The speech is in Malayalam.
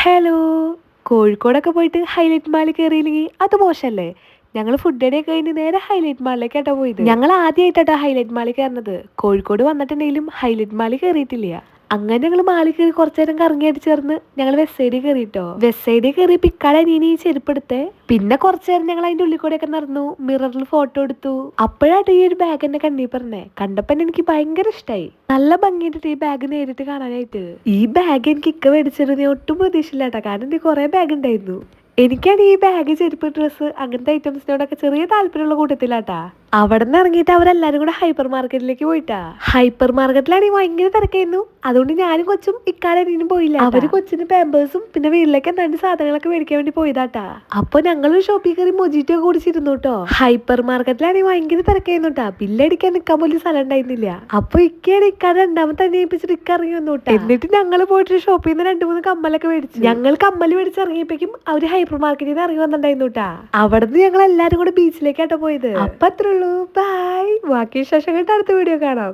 ഹലോ. കോഴിക്കോടൊക്കെ പോയിട്ട് ഹൈലൈറ്റ് മാളിൽ കയറിയില്ലെങ്കിൽ അത് മോശമല്ലേ? ഞങ്ങൾ ഫുഡ് അടിയൊക്കെ കഴിഞ്ഞ് നേരെ ഹൈലൈറ്റ് മാളിലേക്കാട്ടോ പോയത്. ഞങ്ങൾ ആദ്യമായിട്ടാട്ടോ ഹൈലൈറ്റ് മാളിൽ കയറുന്നത്. കോഴിക്കോട് വന്നിട്ടുണ്ടെങ്കിലും ഹൈലൈറ്റ് മാളിൽ കയറിയിട്ടില്ല. അങ്ങനെ ഞങ്ങൾ മാളിൽ കയറി കുറച്ചു നേരം കറങ്ങി അടിച്ച് ചേർന്ന് ഞങ്ങൾ വെസ്റ്റ് സൈഡിൽ കയറിയിട്ടോ. വെസ്റ്റ് സൈഡിൽ കയറി പിക്കാടെ നീ ചെരുപ്പെടുത്തേ. പിന്നെ കുറച്ചു നേരം ഞങ്ങൾ അതിന്റെ ഉള്ളിൽ കൂടെ ഒക്കെ നടന്നു, മിററിൽ ഫോട്ടോ എടുത്തു. അപ്പോഴാട്ടോ ഈ ഒരു ബാഗ് എന്നെ കണ്ണീ പറഞ്ഞേ. കണ്ടപ്പോ എനിക്ക് ഭയങ്കര ഇഷ്ടമായി. നല്ല ഭംഗിയായിട്ട് ഈ ബാഗ് നേരിട്ട് കാണാനായിട്ട്. ഈ ബാഗ് എനിക്ക് ഇക്ക മേടിച്ചിരുന്ന ഒട്ടും പ്രതീക്ഷയില്ല കേട്ടോ, കാരണം എനിക്ക് കുറെ ബാഗ് ഉണ്ടായിരുന്നു. എനിക്കാണ് ഈ ബാഗ്, ചെരുപ്പ്, ഡ്രസ്സ് അങ്ങനത്തെ ഐറ്റംസിനോടൊക്കെ ചെറിയ താല്പര്യമുള്ള കൂട്ടത്തിലാട്ടാ. അവിടെ നിന്ന് ഇറങ്ങിയിട്ട് അവരെല്ലാരും കൂടെ ഹൈപ്പർ മാർക്കറ്റിലേക്ക് പോയിട്ടാ. ഹൈപ്പർ മാർക്കറ്റിലാണെങ്കിൽ ഭയങ്കര തിരക്കായിരുന്നു. അതുകൊണ്ട് ഞാനും കൊച്ചും ഇക്കാരും പോയില്ല. അവര് കൊച്ചിന് പാമ്പേഴ്സും പിന്നെ വീട്ടിലേക്ക് എന്താണ്ട് സാധനങ്ങളൊക്കെ മേടിക്കാൻ വേണ്ടി പോയതാട്ടാ. അപ്പൊ ഞങ്ങൾ ഷോപ്പിൽ കയറി മൊജിറ്റോ ഒക്കെ കുടിച്ചിരുന്നു കേട്ടോ. ഹൈപ്പർ മാർക്കറ്റിലാണെങ്കിൽ ഭയങ്കര തിരക്കായിരുന്നു കേട്ടാ. ബില്ലടിക്കാൻ നിൽക്കാൻ പോലും സ്ഥലം ഉണ്ടായിരുന്നില്ല. അപ്പൊ ഇക്കയാണ് ഇക്കാരെ രണ്ടാമത്തെ അന്വേഷിച്ചിട്ട് ഇക്ക ഇറങ്ങി വന്നു കേട്ടോ. എന്നിട്ട് ഞങ്ങൾ പോയിട്ട് ഷോപ്പിൽ നിന്ന് 2-3 കമ്മലൊക്കെ മേടിച്ചു. ഞങ്ങൾ കമ്മല് മേടിച്ച് ഇറങ്ങിയപ്പോഴേക്കും അവര് ഹൈപ്പർ മാർക്കറ്റിൽ നിന്ന് ഇറങ്ങി വന്നിട്ടുണ്ടായിരുന്നു കേട്ടാ. അവിടെ നിന്ന് ഞങ്ങൾ എല്ലാരും കൂടെ ബീച്ചിലേക്കാട്ടോ പോയത്. അപ്പൊ അത്രേ ഉള്ളൂ. ബൈ. ബാക്കി വിശേഷം കേട്ട് അടുത്ത വീഡിയോ കാണാം.